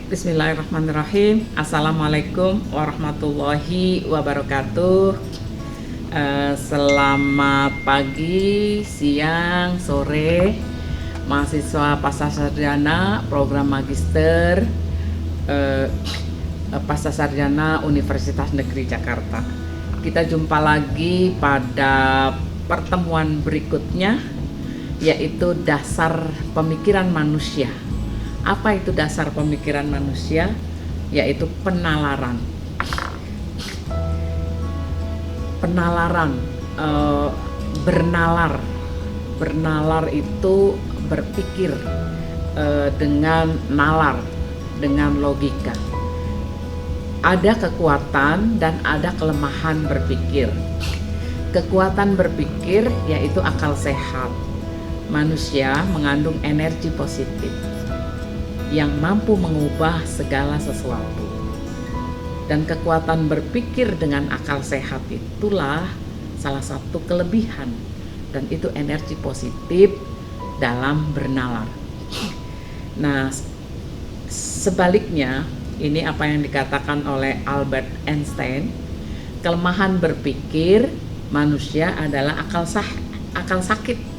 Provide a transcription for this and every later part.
Bismillahirrahmanirrahim. Assalamualaikum warahmatullahi wabarakatuh. Selamat pagi, siang, sore, mahasiswa pascasarjana program magister pascasarjana Universitas Negeri Jakarta. Kita jumpa lagi pada pertemuan berikutnya, yaitu dasar pemikiran manusia. Apa itu dasar pemikiran manusia? Yaitu penalaran. Bernalar. Bernalar itu berpikir dengan nalar, dengan logika. Ada kekuatan dan ada kelemahan berpikir. Kekuatan berpikir yaitu akal sehat. Manusia mengandung energi positif yang mampu mengubah segala sesuatu. Dan kekuatan berpikir dengan akal sehat itulah salah satu kelebihan, dan itu energi positif dalam bernalar. Nah, sebaliknya, ini apa yang dikatakan oleh Albert Einstein, kelemahan berpikir manusia adalah akal sakit.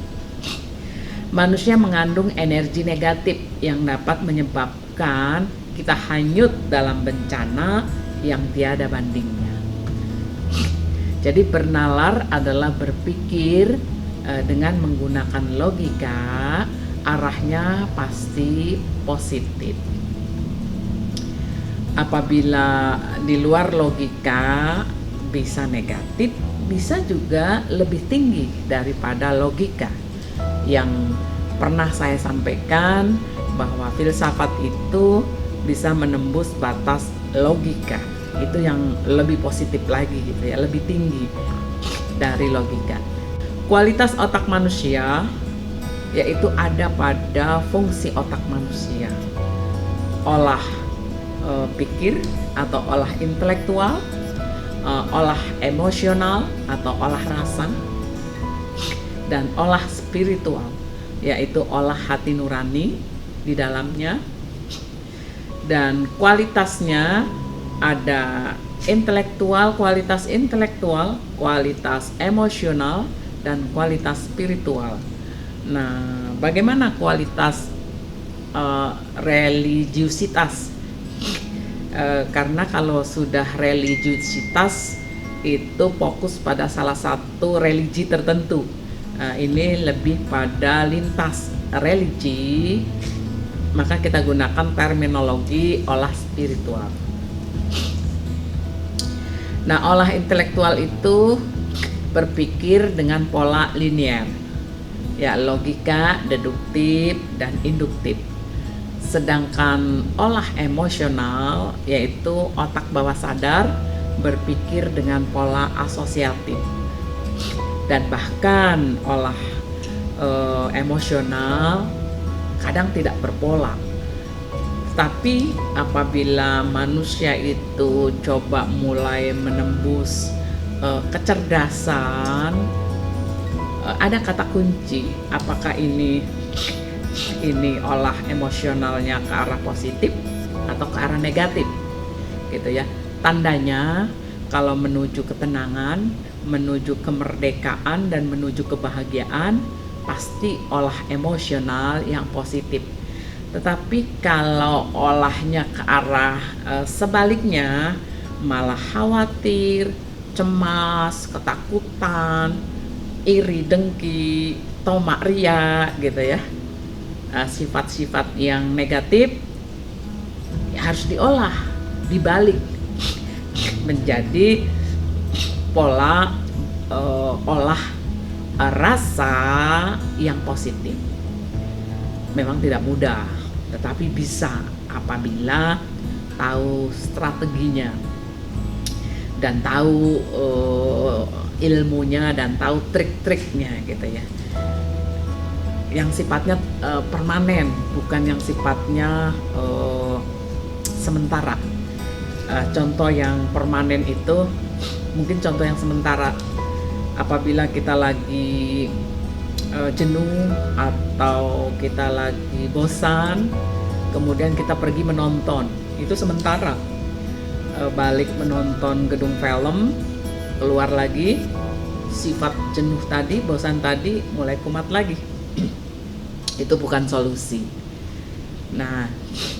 Manusia mengandung energi negatif yang dapat menyebabkan kita hanyut dalam bencana yang tiada bandingnya. Jadi bernalar adalah berpikir dengan menggunakan logika, arahnya pasti positif. Apabila di luar logika bisa negatif, bisa juga lebih tinggi daripada logika. Yang pernah saya sampaikan bahwa filsafat itu bisa menembus batas logika, itu yang lebih positif lagi gitu ya, lebih tinggi dari logika. Kualitas otak manusia yaitu ada pada fungsi otak manusia, olah pikir atau olah intelektual, olah emosional atau olah rasa, dan olah spiritual, yaitu olah hati nurani di dalamnya. Dan kualitasnya ada kualitas intelektual, kualitas emosional, dan kualitas spiritual. Nah, bagaimana kualitas religiusitas? Karena kalau sudah religiusitas itu fokus pada salah satu religi tertentu. Ini lebih pada lintas religi, maka kita gunakan terminologi olah spiritual. Nah, olah intelektual itu berpikir dengan pola linear, ya, logika, deduktif, dan induktif. Sedangkan olah emosional yaitu otak bawah sadar berpikir dengan pola asosiatif. Dan bahkan olah emosional kadang tidak berpola. Tapi apabila manusia itu coba mulai menembus kecerdasan, ada kata kunci, apakah ini olah emosionalnya ke arah positif atau ke arah negatif, gitu ya. Tandanya kalau menuju ketenangan, menuju kemerdekaan, dan menuju kebahagiaan, pasti olah emosional yang positif. Tetapi kalau olahnya ke arah sebaliknya, malah khawatir, cemas, ketakutan, iri, dengki, tomak, ria, gitu ya, sifat-sifat yang negatif, harus diolah, dibalik menjadi pola olah rasa yang positif. Memang tidak mudah, tetapi bisa apabila tahu strateginya dan tahu ilmunya dan tahu trik-triknya, gitu ya. Yang sifatnya permanen, bukan yang sifatnya sementara. Contoh yang permanen itu, mungkin contoh yang sementara, apabila kita lagi jenuh atau kita lagi bosan, kemudian kita pergi menonton, itu sementara. Balik menonton gedung film, keluar lagi, sifat jenuh tadi, bosan tadi mulai kumat lagi. Itu bukan solusi. Nah,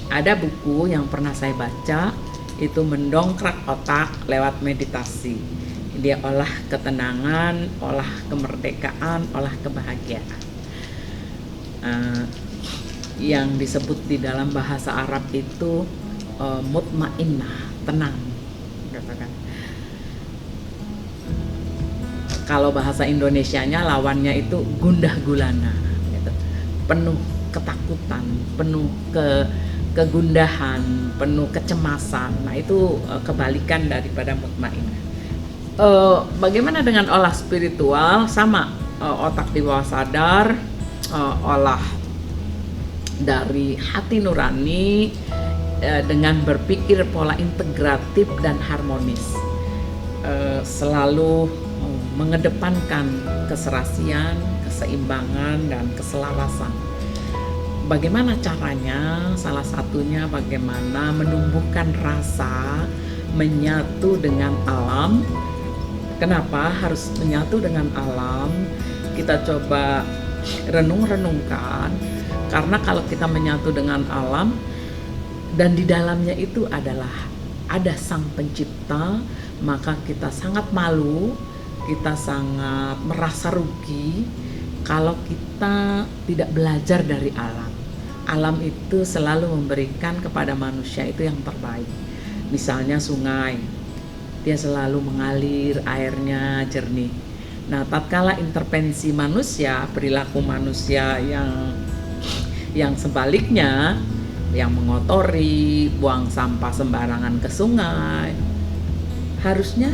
ada buku yang pernah saya baca, itu mendongkrak otak lewat meditasi. Dia olah ketenangan, olah kemerdekaan, olah kebahagiaan. Yang disebut di dalam bahasa Arab itu mutmainnah, tenang, katakan. Kalau bahasa Indonesianya lawannya itu gundah gulana, gitu. Penuh ketakutan, penuh kegundahan, penuh kecemasan. Nah, itu kebalikan daripada mutmainnah. Bagaimana dengan olah spiritual? Sama, otak di bawah sadar, olah dari hati nurani dengan berpikir pola integratif dan harmonis, selalu mengedepankan keserasian, keseimbangan, dan keselarasan. Bagaimana caranya? Salah satunya bagaimana menumbuhkan rasa menyatu dengan alam. Kenapa harus menyatu dengan alam? Kita coba renung-renungkan, karena kalau kita menyatu dengan alam dan di dalamnya itu adalah ada Sang Pencipta, maka kita sangat malu, kita sangat merasa rugi kalau kita tidak belajar dari alam. Alam itu selalu memberikan kepada manusia itu yang terbaik. Misalnya sungai, dia selalu mengalir, airnya jernih. Nah, tatkala intervensi manusia, perilaku manusia yang sebaliknya, yang mengotori, buang sampah sembarangan ke sungai, harusnya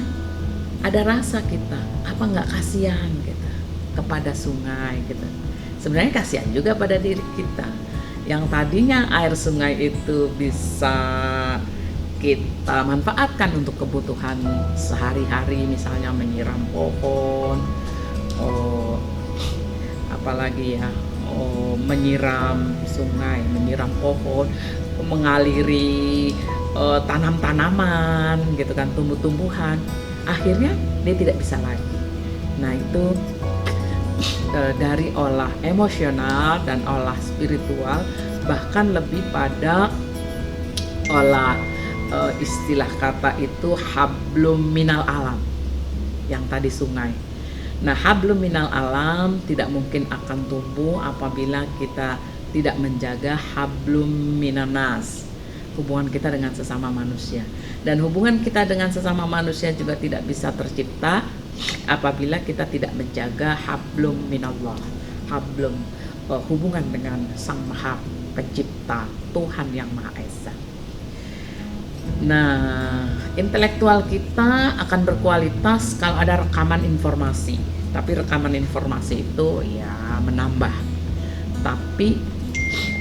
ada rasa kita, apa nggak kasihan kita kepada sungai gitu. Sebenarnya kasihan juga pada diri kita, yang tadinya air sungai itu bisa kita manfaatkan untuk kebutuhan sehari-hari, misalnya menyiram pohon, apalagi ya, menyiram sungai, menyiram pohon, mengaliri tanam-tanaman gitu kan, tumbuh-tumbuhan, akhirnya dia tidak bisa lagi. Nah, itu dari olah emosional dan olah spiritual, bahkan lebih pada olah istilah kata itu hablum minal alam, yang tadi sungai. Nah, hablum minal alam tidak mungkin akan tumbuh apabila kita tidak menjaga hablum minanas, hubungan kita dengan sesama manusia. Dan hubungan kita dengan sesama manusia juga tidak bisa tercipta apabila kita tidak menjaga hablum minallah, hablum, hubungan dengan Sang Maha Pencipta, Tuhan yang Maha Esa. Nah, intelektual kita akan berkualitas kalau ada rekaman informasi. Tapi rekaman informasi itu ya menambah. Tapi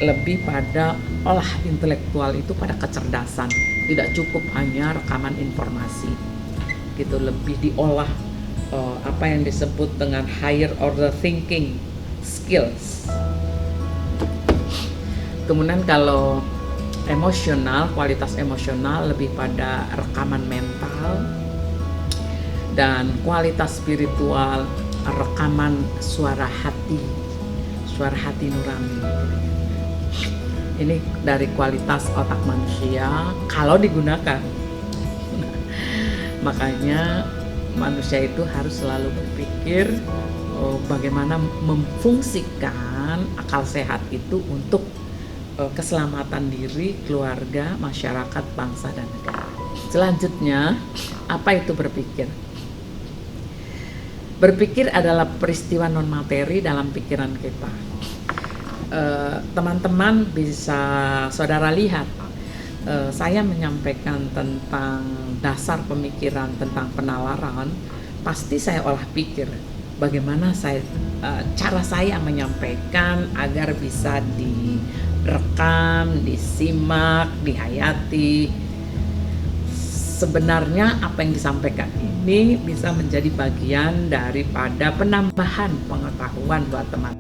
lebih pada olah intelektual itu pada kecerdasan. Tidak cukup hanya rekaman informasi. Gitu, lebih diolah apa yang disebut dengan higher order thinking skills. Kemudian kalau emosional, kualitas emosional lebih pada rekaman mental, dan kualitas spiritual rekaman suara hati nurani. Ini dari kualitas otak manusia kalau digunakan. Makanya manusia itu harus selalu berpikir bagaimana memfungsikan akal sehat itu untuk keselamatan diri, keluarga, masyarakat, bangsa, dan negara. Selanjutnya, apa itu berpikir? Berpikir adalah peristiwa non materi dalam pikiran kita. Teman-teman bisa saudara lihat, saya menyampaikan tentang dasar pemikiran tentang penalaran, pasti saya olah pikir. Bagaimana cara saya menyampaikan agar bisa direkam, disimak, dihayati. Sebenarnya apa yang disampaikan ini bisa menjadi bagian daripada penambahan pengetahuan buat teman.